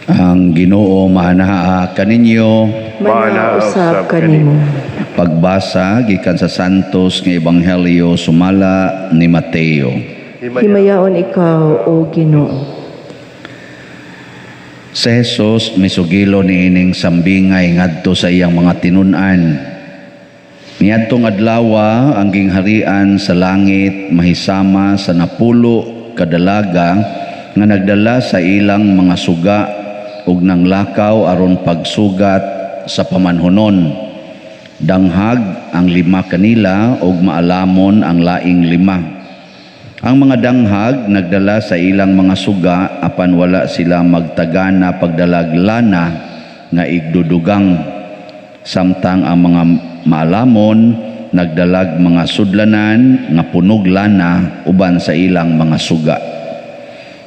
Ang Ginoo mahanaa kaninyo. Manausap kanimo. Pagbasa gikan sa Santos nga Ebanghelyo sumala ni Mateo. Himayaon ikaw, O Ginoo. Si Jesus misugilo niining sambingay ngadto sa iyang mga tinun-an. Niadtong adlaw ang gingharian sa langit mahisama sa napulo kadalaga nga nagdala sa ilang mga suga ug nang lakaw aron pagsugat sa pamanhunon. Danghag ang 5 kanila ug maalamon ang laing 5. Ang mga danghag nagdala sa ilang mga suga apan wala sila magtagana pagdalaglana nga igdudugang. Samtang ang mga maalamon nagdalag mga sudlanan nga punog lana uban sa ilang mga suga.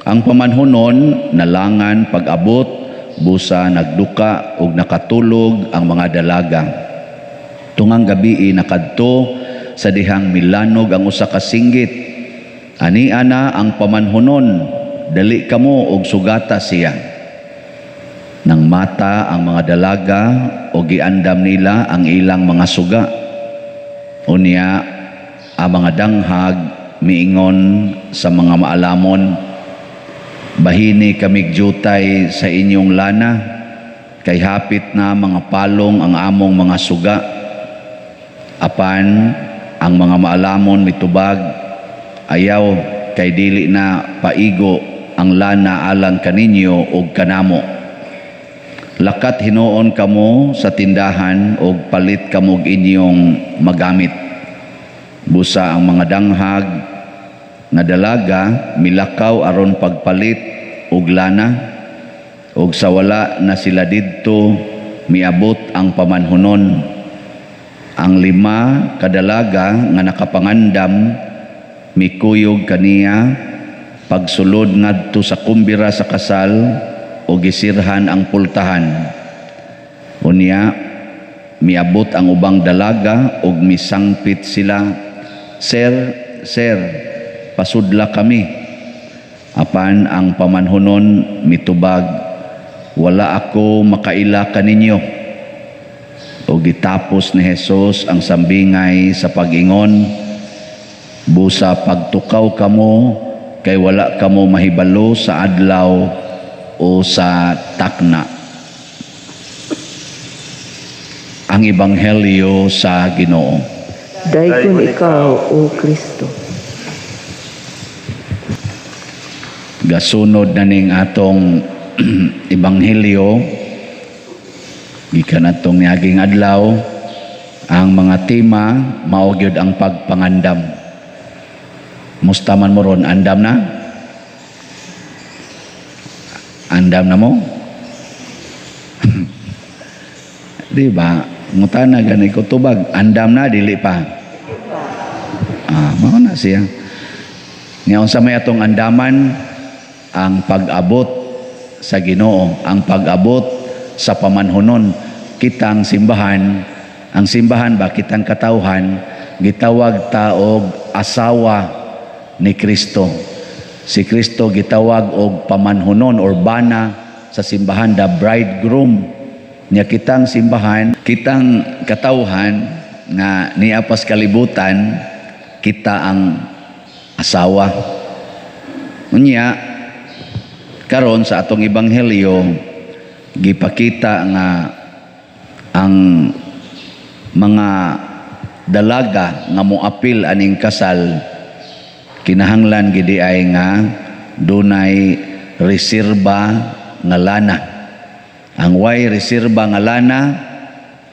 Ang pamanhunon nalangan pag-abot busa nagduka ug nakatulog ang mga dalaga. Tungang gabi nakadto sa dihang milanog ang usa ka singgit. Ani ana ang pamanhunon, dali kamo og sugata siya. Nang mata ang mga dalaga o giandam nila ang ilang mga suga. Unya ang mga danghag miingon sa mga maalamon, bahini kamig jutay sa inyong lana, kay hapit na mga palong ang among mga suga. Apan ang mga maalamon mitubag, ayaw kay dili na paigo ang lana alang kaninyo og kanamo. Lakat hinuon kamo sa tindahan og palit kamo og inyong magamit. Busa ang mga danghag nga dalaga milakaw aron pagpalit og lana, og sa wala na sila didto miabot ang pamanhunon. Ang 5 kadalaga nga nakapangandam mikuyog kaniya pagsulod ngadto sa kumbira sa kasal o gisirhan ang pultahan. Unya miabot ang ubang dalaga ug misangpit sila, Sir, pasudla kami. Apan ang pamanhunon mitubag, wala ako makaila kaninyo. O gitapos ni Jesus ang sambingay sa pag-ingon, busa pagtukaw kamo kay wala kamo mahibalo sa adlaw o sa takna. Ang Ebanghelyo sa Ginoo. Daykon ikaw, O Kristo. Gasunod na ning atong Ebanghelyo gikan atong niaging adlaw, ang mga tema mao gyud ang pagpangandam. Musta man mo ron, andam na? Andam na mo? Di ba? Ngutana gani ko tubag, andam na dili pa. Mao na siya. Ngayon sa may atong andaman ang pag-abot sa Ginoo, ang pag-abot sa pamanhunon. Kitang simbahan, ang simbahan ba kitang katawhan gitawag taog asawa ni Kristo. Si Kristo gitawag og pamanhunon or bana sa simbahan, the bridegroom. Nya kitang simbahan, kitang katawhan nga niapas kalibutan, kita ang asawa. Unya karon sa atong ebanghelyo gipakita nga ang mga dalaga nga moapil aning kasal kinahanglan gidi ay nga dunay reserba nga lana. Ang way reserba nga lana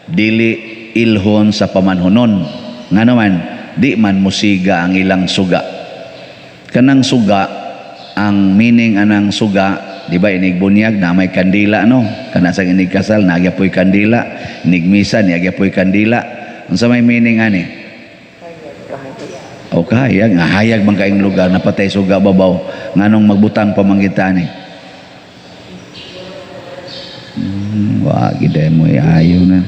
dili ilhon sa pamanhunon. Nga naman di man musiga ang ilang suga. Kanang suga, ang meaning anang suga, di ba inig bunyag na may kandila no? Kana sa inig kasal nagyapoy kandila, inig misa nagyapoy kandila. Unsa may meaning ani? O kahayag, nga hayag man kaing lugar na patay suga babaw nganong magbutang pamanggita ni. Wa gid mo ayo na.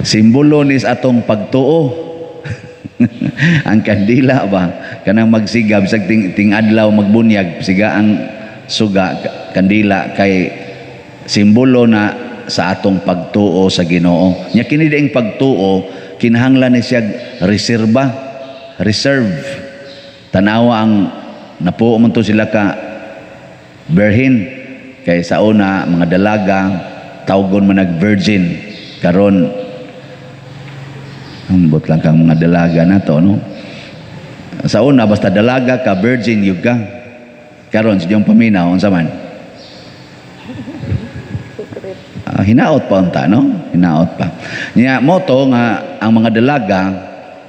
Simbolo nis atong pagtuo. Ang kandila ba kanang magsigab sa ting adlaw magbunyag siga ang suga kandila kay simbolo na sa atong pagtuo sa Ginoo. Nya kini diing pagtuo kinahanglan ni siya reserve. Tanawa ang napuo man to sila ka berhin kay sa una mga dalaga tawgon man nag virgin karon ambot lang kang mga dalaga na to, no? Sa una basta dalaga ka virgin yug ka karon sa iyong paminaw unsa man hinaot pa unta, no? Hinaot pa nya moto nga ang mga dalaga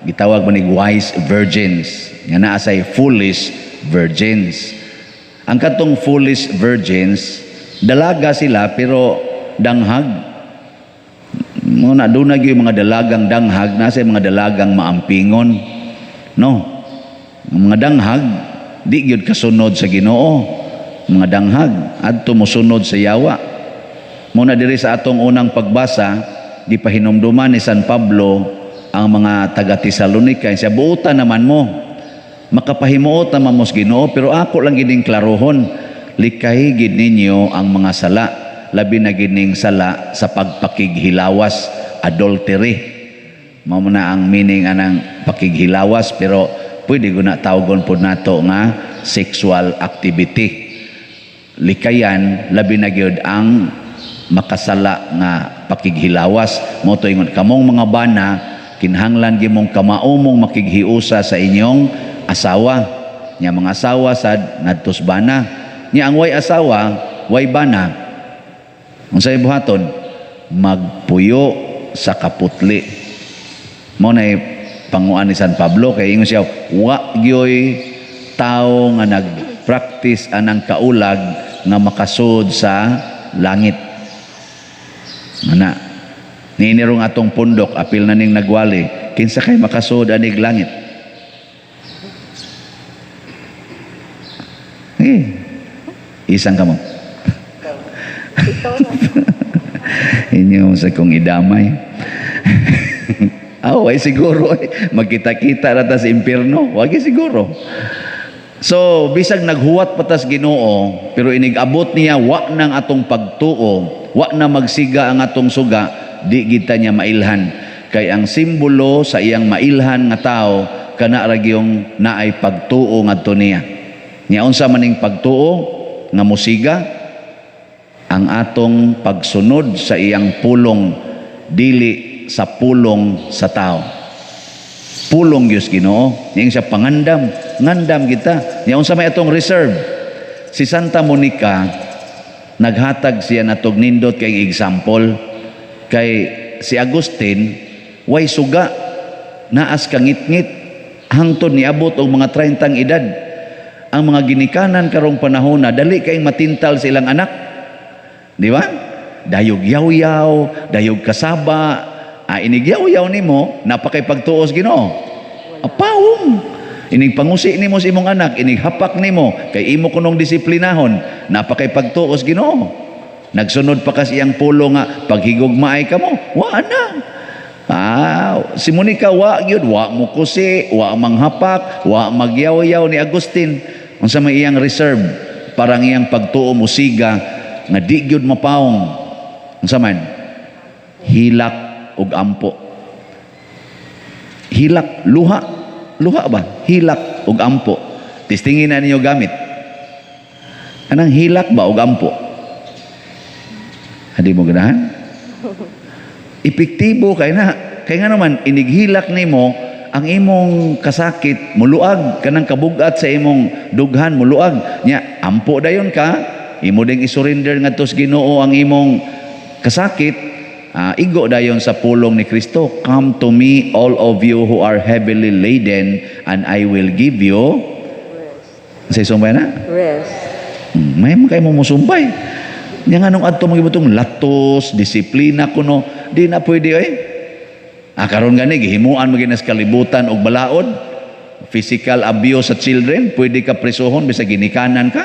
gitawag man wise virgins nga naa say foolish virgins. Ang katong foolish virgins dalaga sila pero danghag. Muna dunag yung mga dalagang danghag na say mga dalagang maampingon, no? Mga danghag di gyud kasunod sa Ginoo. Mga danghag adto mosunod sa yawa. Muna diri sa atong unang pagbasa di pahinumduman ni San Pablo ang mga taga Tesalonica siya buutan naman mo makapahimuot naman mo sa Ginoo pero ako lang gining klarohon likay gid ninyo ang mga sala labi na gining sala sa pagpakighilawas adultery mao na ang meaning anang pakighilawas pero pwede ko na tawgon pod nato nga sexual activity likayan labi na gyud ang makasala nga pakighilawas mo to ingon kamong mga bana kinahanglan gimong kamaumong makighiusa sa inyong asawa nya mga asawa sad ngadtos bana nya ang way asawa way bana unsay buhaton magpuyo sa kaputli mo na panguan ni San Pablo kay ingon siya wa gyoy tao nga nagpractice anang kaulag nga makasud sa langit ana ninirong atong pundok apil na ning nagwali kinsa kay makasud anig langit isang kamo inyo sa kong idamay ay siguro magkita-kita rata sa impyerno wagi siguro so bisag naghuwat patas Ginoo pero inigabot niya wa nang atong pagtuo wa na magsiga ang atong suga di kita niya mailhan kay ang simbolo sa iyang mailhan nga tao kana ra gyung naay pagtuo ngadto niya nya unsa maning pagtuo nga musiga ang atong pagsunod sa iyang pulong dili sa pulong sa tao pulong Dios Ginoo ning siya pangandam ngandam kita nya unsa may atong reserve si Santa Monica naghatag siya natog nindot kay example kay si Agustin way suga naas kangit-ngit hangtod niabot og mga 30 edad ang mga ginikanan karong panahon na dali kayong matintal sa ilang anak. Di ba? Dayog yaw-yaw, dayog kasaba. Inigyaw-yaw nimo, napakay pagtuos Ginoo. Apawong. Inig pangusi nimo sa imong anak, inig hapak nimo, kay imo kunong disiplinahon, napakay pagtuos Ginoo. Nagsunod pa kasi iyang pulo nga, paghigugmaay ka mo, wa na. Si Monica, wa gyud, wa mo kusi, wa manghapak, wa magyaw-yaw ni Agustin. Unsa may iyang reserve parang iyang pagtuo musiga nga di gyud mapawong unsa man hilak ug ampo hilak luha ba hilak ug ampo tistingin na ninyo gamit anang hilak ba ug ampo hadi mo ganahan epektibo kay nga naman inighilak nimo ang imong kasakit muluag kanang kabugat sa imong dughan muluag nya ampo dayon ka imo ding isurrender ngadto sa Ginoo ang imong kasakit igo dayon sa pulong ni Kristo come to me all of you who are heavily laden and I will give you say sumbay na Rest. may kay mo musumbay nya nganong adto mo gibutong latos disiplina kuno di na pwede karon gani gihimuan mo ginas kalibutan og balaod physical abuse sa children pwede ka presohon bisag ginikanan ka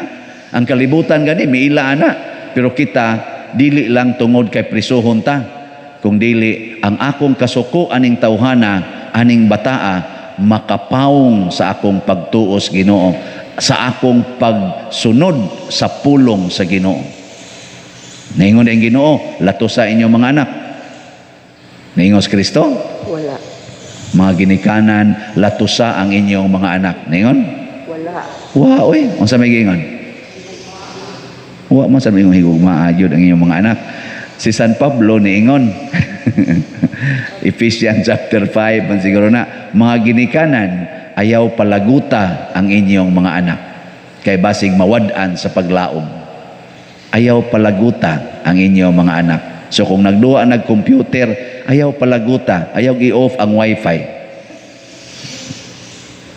ang kalibutan gani miila ana pero kita dili lang tungod kay presohon ta kung dili ang akong kasuko aning tawhana aning bataa makapawong sa akong pagtuos Ginoo sa akong pagsunod sa pulong sa Ginoo Naingon ang Ginoo, latusa inyong mga anak. Naingon si Kristo, Wala. mga ginikanan, latusa ang inyong mga anak. Naingon? Wala. Wa, oy, unsa may gingon? Wa man sa may higugma agyod ang inyong mga anak. Si San Pablo niingon. Ephesians chapter 5, man siguro na, mga ginikanan, ayaw palaguta ang inyong mga anak. Kay basig mawad-an sa paglaom. Ayaw palaguta ang inyong mga anak. So kung nagduwa nag-computer, ayaw palaguta, ayaw i-off ang wifi.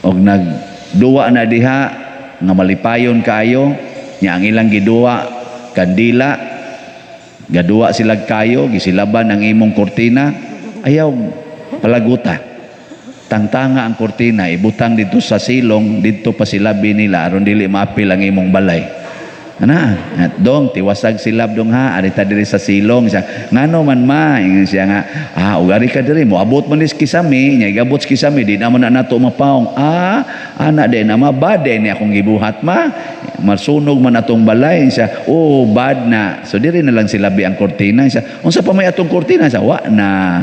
Og nagduwa na diha, nga malipayon kayo, nya ang ilang giduwa, kandila, gaduwa sila kayo, gisilaban ang imong kortina, ayaw palaguta. Tangtanga ang kortina, ibutang dito sa silong, dito pa silabi nila, aron dili maapil ang imong balay. Ana, at dong tiwasag silab dong ha, arita diri sa silong siya. Ngano man ma, ingon siya nga, ugari ka diri mo, abot man is kisame, nya igabot kisame, di naman na nato mapaong. Ana din na mabade ni akong gibuhat ma. Masunog man atong balay siya. Oh, bad na. So diri na lang silabi ang kortina siya. Unsa pa may atong kortina siya? Wa na.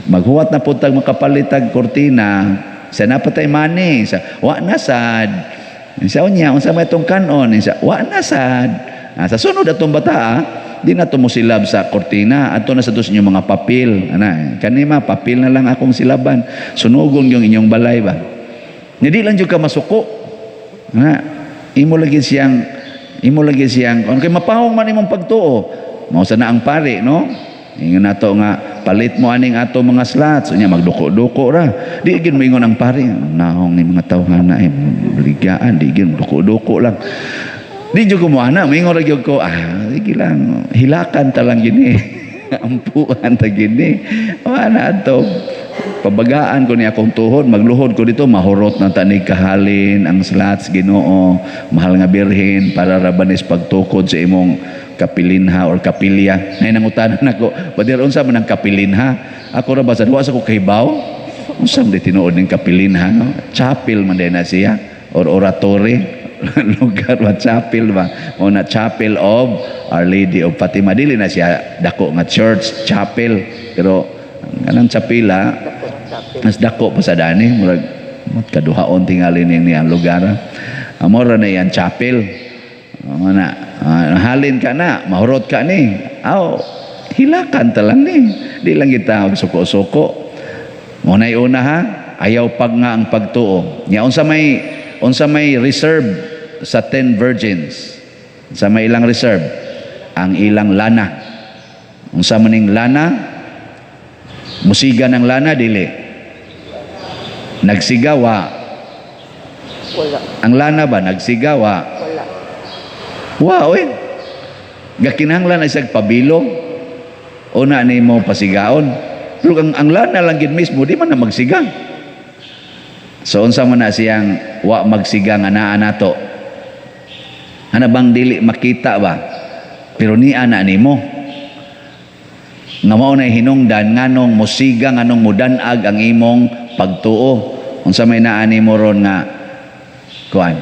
Maghuwat na putag makapalitag kortina. Siya napatay mani siya. Wa na sad. Siya unya, unsa may itong kanon? Siya, wa na sad. Sa sunod atong bata, di na ito mo silab sa kortina. Ato na sa ito inyong mga papel. Kanima, papel na lang akong silaban. Sunugon yung inyong balay ba? Hindi lang yung ka masuko. Imo lagi siyang, kay mapahong man imong pagtuo. Mao sa na ang pare, no? Ingon nato nga palit mo aning ato mga slots unya magduko-duko ra di gid moingon ang pare nahong ni mga tawhana ligaan di gid duko-duko lang di jud ko mo ana moingon ra gyud ko sige lang hilakan ta lang gini ampuan ta gini ana ato pabagaan ko ni akong tuhod magluhod ko dito mahurot na tanig kahalin ang slots Ginoo mahal nga birhen para rabanis pagtukod sa imong kapilinha or kapilya. Nay nangutanan nako, badir unsa man ang kapilinha? Ako ra basa wa sa ko kahibaw. Unsa man tinuod ning kapilinha no? Chapel man din na siya or oratory lugar wa chapel ba? O na Chapel of Our Lady of Fatima dili na siya dako nga church, chapel. Pero kanang chapela mas dako pa sa dani murag kaduhaon tingali ni ang lugar. Amora na yan chapel. Halin ka na, mahurot ka ni. Hilakan talang ni. Di lang kita suko-suko. Unay una ha, ayaw pag nga ang pagtuo. Nya unsa may reserve sa 10 virgins. Sa may ilang reserve, ang ilang lana. Unsa maning lana? Musiga ng lana dili. Nagsigawa. Wala. Ang lana ba nagsigawa? Wala. Wow, gakinahanglan na isang pabilo o na ni mo pasigaon. Pero ang lana lang gid mismo, di man na magsiga. So, unsa man na siyang wa magsiga nga naa nato? Ano bang dili makita ba? Pero ni ana ni mo. Nga mao na hinungdan nganong musiga nganong mudanag ang imong pagtuo. Unsa may naa ni mo ron nga kuan?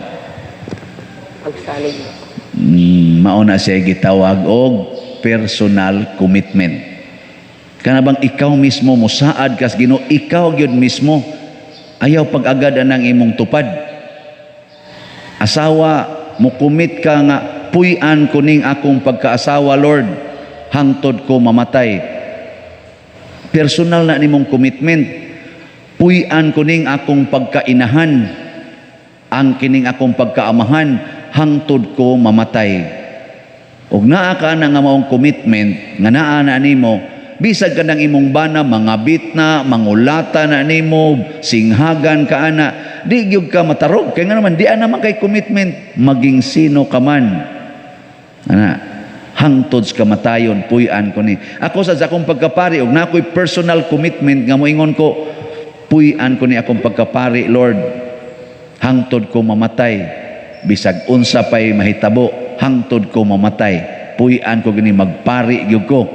Pagsalig. Mauna siya gitawag og personal commitment. Kana bang ikaw mismo mosaad kas Ginoo, ikaw gyud mismo ayaw pag-agad anang imong tupad. Asawa mo commit ka nga puy-an ko ning akong pagkaasawa Lord hangtod ko mamatay. Personal na nimong commitment. Puy-an ko ning akong pagkainahan ang kining akong pagkaamahan hangtod ko mamatay. Og naa ka na nga maong commitment nga naa na nimo bisag ka nang imong bana mangabit na mangulata na nimo singhagan ka ana di gyud ka matarog kay nga naman di naman kay commitment maging sino ka man ana hangtod ka matayon puy-an ko ni ako sa akong pagkapari og na ako'y personal commitment nga moingon ko puy-an ko ni akong pagkapari Lord hangtod ko mamatay bisag unsa pay mahitabo hangtod ko mamatay puy-an ko gini magpari gyud ko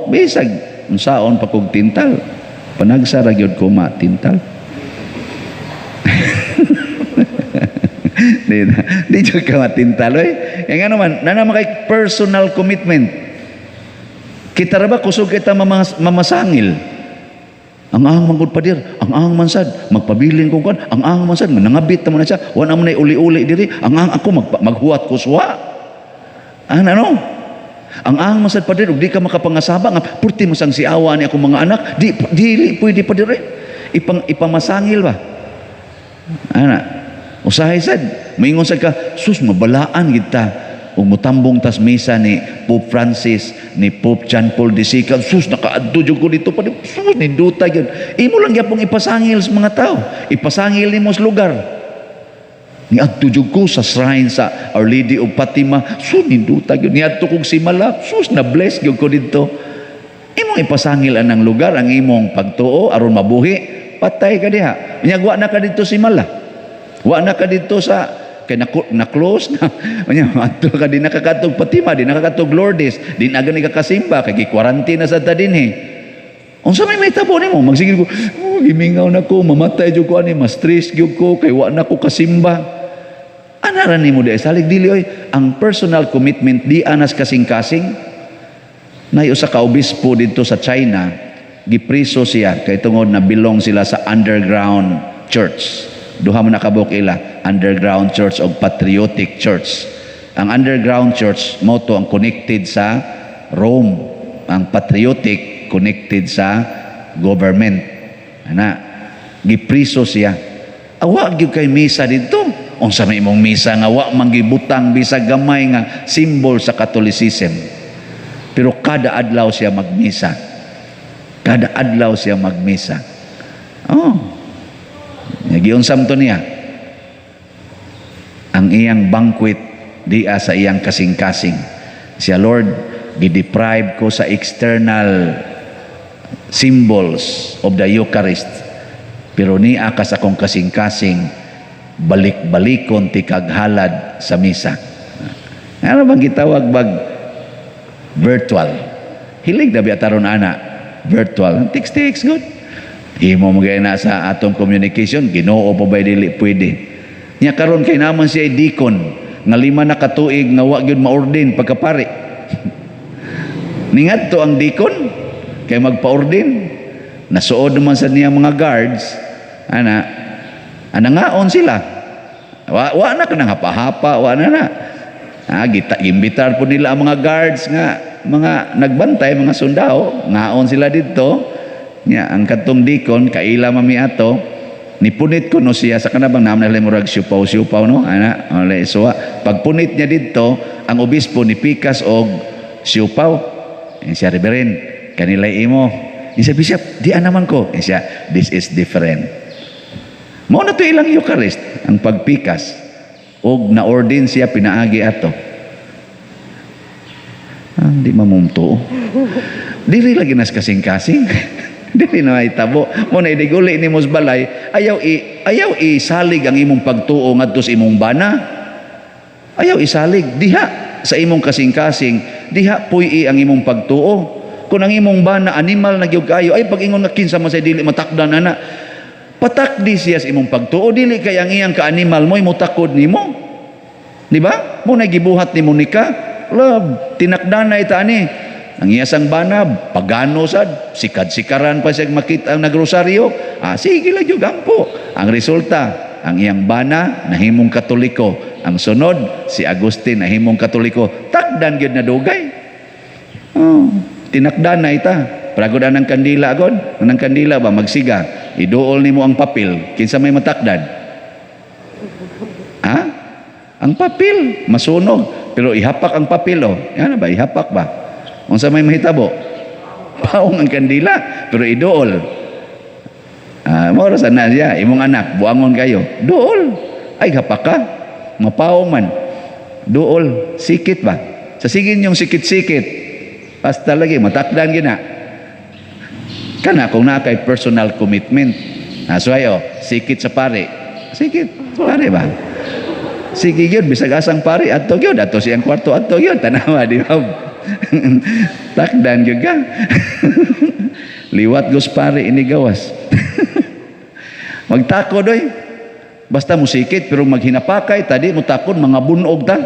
bisag unsaon pa kog tintal panagsara gyud ko matintal Di jud ka matintaloy. Yang nga naman, naman kay personal commitment. Kita ra ba kusog kita mamasangil? Ang ahang manggod padir, ang ahang mansad, magpabilin ko kan, ang ahang mansad, nangabit mo na siya, wala mo na uli-uli diri, ang ahang ako maghuwat ko suwa. Ano? Ang ahang mansad padir, ug di ka makapangasaba, nga purti mo sang siawa ni akong mga anak, di pwede padir ipamasangil ba? Ana, usahay sad, maingon sad ka, sus, mabalaan kita, ug mutambong tas misa ni Pope Francis, ni Pope John Paul II, sus, nakaadto jud ko dito pa, sus, ninduta yun. Imo lang yapong ipasangil sa mga tao, ipasangil nimo sa lugar. Ni adto jud ko sa shrine sa Our Lady of Fatima, sus, ninduta yun. Ni adto kong simala, sus, na-bless yun ko dito. Imong ipasangil anang lugar, ang imong pagtuo, aron mabuhi, patay ka diha. Nyagwa na ka dito simala. Wa na ka dito sa kay na-close na ato ka di nakakatog Fatima, di nakakatog Lourdes, di na gani ka kasimba kay quarantine na sa dinhi. Unsa may tabo nimo? Magsigil ko, gimingaw na ko, mamatay jud ko ani, ma-stress jud ko kay wa na ko kasimba. Ana ra nimo di salig dili oy, ang personal commitment di anas kasing-kasing. Nay usa ka obispo dito sa China, gipriso siya kay tungod na belong sila sa underground church. Duha mo nakabuk ila, underground church o patriotic church. Ang underground church moto ang connected sa Rome, ang patriotic connected sa government. Ana, gipriso siya. Awa gyud kay misa didto. Unsa may imong misa nga wa manggibutang bisag gamay nga symbol sa Catholicism. Pero kada adlaw siya magmisa. Kada adlaw siya magmisa. Oh. Giunsam to niya ang iyang banquet diya sa iyang kasing-kasing. Siya, Lord, gideprive ko sa external symbols of the Eucharist, pero niya ka sa kong kasing-kasing balik-balikon ti kaghalad sa misa. Ano bang gitawag bag virtual? Hilig na biataron ana virtual. Text good. Himo magay na sa atong communication, Ginoo pa ba dili pwede. Nya karon kay naman siya deacon nga 5 na katuig nga wa gyud maordin pagkapari. Ningadto ang deacon kay magpa-ordin. Nasuod naman sa niya mga guards, anangaon sila. Wa na kanang hapa-hapa, wa na. Gimbitar po nila ang mga guards nga mga nagbantay, mga sundao, ngaon sila dito. Nya ang katong dikon kaila mami ato nipunit ko no siya sa kanabang naman nila murag siupaw no ana so pagpunit niya dito ang obispo ni pikas og siupaw siya reverend kanila imo siya bishop di naman ko siya this is different mo na to ilang Eucharist ang pagpikas og na-ordain siya pinaagi ato di mamumto dili lagi nas kasing-kasing dili na itabo mo na idiguli ni mos balay ayaw isalig ang imong pagtuo ngadto sa imong bana, ayaw isalig diha sa imong kasing-kasing, diha puy ang imong pagtuo. Kung ang imong bana animal na gyud kayo, ay pag-ingon nga kinsa man say dili matakdan ana, patakdi siya sa imong pagtuo, dili kay ang iyang ka-animal mo mutakod nimo, di ba? Mo na gibuhat nimo nika love tinakdan na ita ani. Ang iyasang banab, pagano sad, sikad-sikaran pa siya makita ang nagrosaryo. Sige lang yung gampo. Ang resulta, ang iyang bana, nahimong Katoliko. Ang sunod, si Agustin, nahimong Katoliko. Takdan yun na dugay. Tinakdan na ita. Pragodan ng kandila agad. Ang kandila ba, magsiga. Iduol ni mo ang papel. Kinsa may matakdan? Ang papel, masunog. Pero ihapak ang papel, Yan ba, ihapak ba? Unsa may mahitabo? Paong ang kandila, pero idool. Maura sana siya, imong anak, buangon kayo. Dool. Ay, hapak ka. Mapaong man. Dool. Sikit ba? Sa sigin yung sikit-sikit. Basta lagi, matakdan gina. Kana kung na kay personal commitment. So ayo, sikit sa pare. Sikit, pare ba? Sige yun, bisag asang pare. Ato yun, ato siyang kwarto, ato yun. Tanawa, di ba? Takdan juga liwat gus pare ini gawas magtako doy Basta musikit pero maghinapakay tadi mo takon mga bunog ta.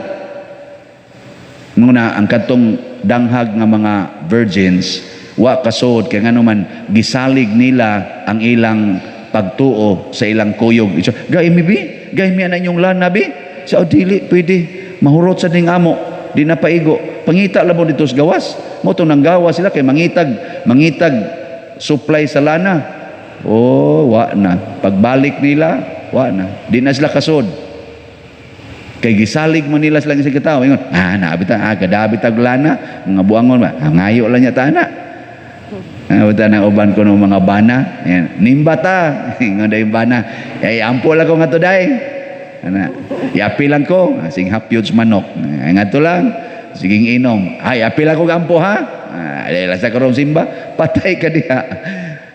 Muna ang katong danghag nga mga virgins wa kasod kay ngano man gisalig nila ang ilang pagtuo sa ilang kuyog. Gaimi bi, gaimi na inyong lana bi. Sa dili pwede mahurot sa ding amo, di na paigo. Pangita lang mo dito sa gawas. Mo to nang gawas sila kay mangitag supply sa lana. Oh, wa na. Pagbalik nila, wa na. Di na sila kasod. Kay gisalig man nila sila sa kitaw. Ingon, naabita, kadabit ag lana, mga buangon ba? Ngayo lang niya tana. Buta na uban ko ng mga bana. Ayan, nimbata. Ingon dahi bana. Ay, ampo lang ko nga to dahi. Iapi lang ko. Sing hapyod manok. Nga to lang. Siging inom. Ay, api lang ko ampo ha. Ay, lasa ko simba. Patay ka diha.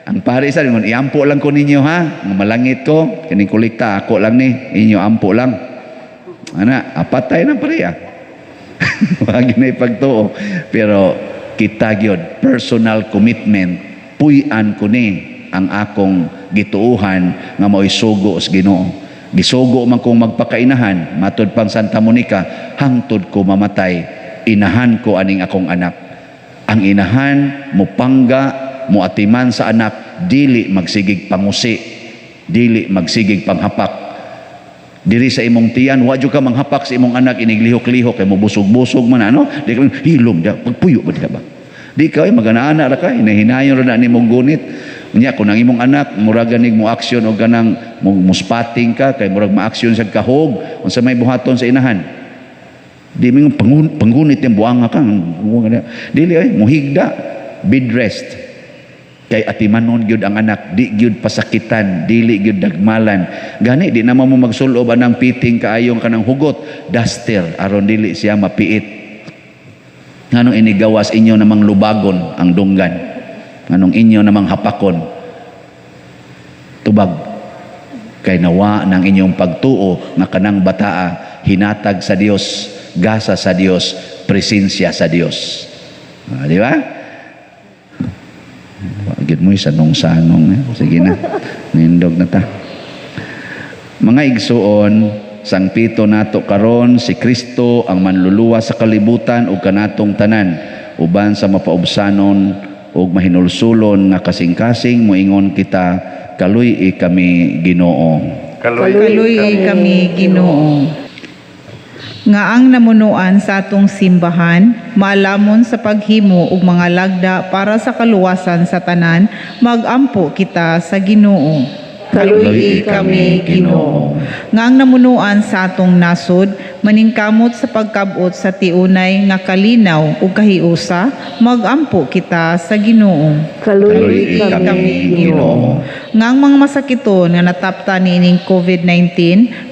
Ang pare sa ingon, iampo lang ko ninyo ha. Malangit ko. Kining kulikta, ako lang ni. Inyo ampo lang. Apatay na pareha. Wag na ipagtuo. Pero kita gyud personal commitment. Puy-an ko ni ang akong gituuhan nga mo'y sugo sa Ginoo. Gisugo man kong magpakainahan, matud pang Santa Monica, hangtod ko mamatay, inahan ko aning akong anak. Ang inahan, mupangga, muatiman sa anak, dili magsigig pangusi, dili magsigig panghapak. Diri sa imong tiyan, wadyo ka manghapak sa imong anak, iniglihok-lihok, kay mo busog-busog man, di ka hilom, pagpuyo ba di ka ba? Di ka, magana-ana ra ka, hinahinayon ra na ni mong gunit. Nya kung ang imong anak murag ganig mo aksyon o ganang mo spotting ka kay murag ma-aksyon sa kahog unsa may buhaton sa inahan. Di mo panggunit yung buanga ka. Dili ay muhigda, bed rest. Kay atimanon gyud ang anak, di gyud pasakitan, dili gyud dagmalan. Gani di naman mo magsulob anang piting kaayong kanang hugot, duster aron dili siya mapiit. Nganong inigawas inyo namang lubagon ang dunggan. Anong inyo namang hapakon tubag kay nawa ng inyong pagtuo nga kanang bataa hinatag sa Dios, gasa sa Dios, presensya sa Dios. Di ba? Wagid mo sanong-sanong. Sige na. Nindog na ta. Mga igsuon, sang pito nato karon si Kristo ang manluluwa sa kalibutan ug kanatong tanan uban sa mapaubsanon ug mahinulsulon nga kasing-kasing moingon kita kaluy kami Ginoo. Kaluy kami Ginoo. Nga ang namunuan sa atong simbahan, maalamon sa paghimo og mga lagda para sa kaluwasan sa tanan, magampo kita sa Ginoo. Kaluy kami Ginoo. Nga ang namunuan sa atong nasod, maningkamot sa pagkabot sa tiunay nga kalinaw ug kahiusa, magampo kita sa Ginoo. Kaluy kami Ginoo. Nga ang mga masakiton nga natapta niining COVID-19,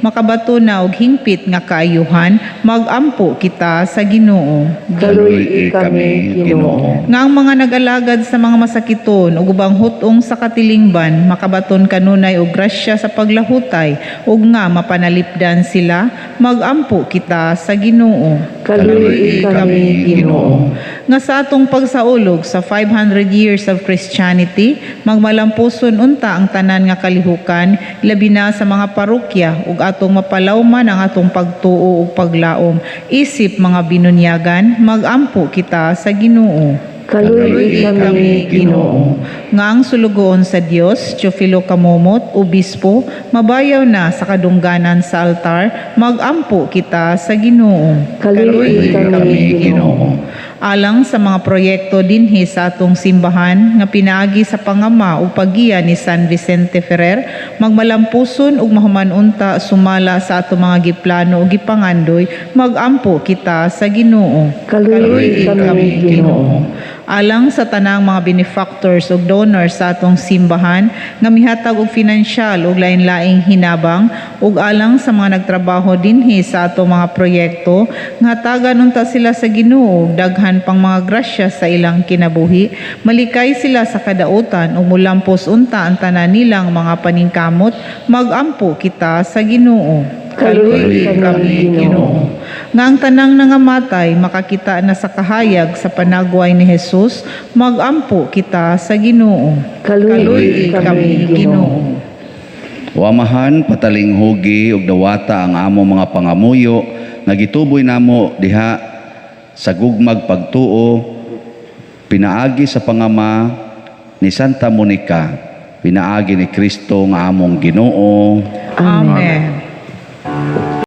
makabato na og hingpit nga kaayuhan, magampo kita sa Ginoo. Kaluy kami Ginoo. Nga ang mga nag-alagad sa mga masakiton ug ubang hutong sa katilingban, makabaton kanunay og grasya sa paglahutay ug nga mapanalipdan sila, magampo kita sa Ginoo. Kaluy kami Ginoo. Nga sa atong pagsaulog sa 500 years of Christianity, magmalampuson unta ang tanan nga kalihukan, labi na sa mga parokya ug atong mapalawman ang atong pagtuo ug paglaom. Isip mga binunyagan, magampo kita sa Ginoo. Kaluy kami Ginoo. Nga ang sulugoon sa Dios, Teofilo Kamomot, Obispo, mabayaw na sa kadungganan sa altar, magampo kita sa Ginoo. Kaluy kami Ginoo. Alang sa mga proyekto dinhi sa atong simbahan nga pinaagi sa pangama o paggiya ni San Vicente Ferrer, magmalampuson ug mahumanunta sumala sa atong mga giplano o gipangandoy, magampo kita sa Ginoo. Kaluy kami Ginoo. Alang sa tanang mga benefactors ug donors sa atong simbahan nga mihatag og finansyal ug lain-laing hinabang ug alang sa mga nagtrabaho dinhi sa atong mga proyekto nga hatagan unta sila sa Ginoo ug daghan pang mga grasya sa ilang kinabuhi, malikay sila sa kadautan ug mulampos unta ang tanan nilang mga paningkamot, magampo kita sa Ginoo. Kaluy kami Ginoo. Nga ang tanang nangamatay makakita na sa kahayag sa panagway ni Jesus, magampo kita sa Ginoo. Kaluy kami Ginoo. Wamahan pataling hugi ug dawata ang amo mga pangamuyo nga gituboy namo diha sa gugmag pagtuo pinaagi sa pangama ni Santa Monica, pinaagi ni Kristo nga among Ginoo. Amen.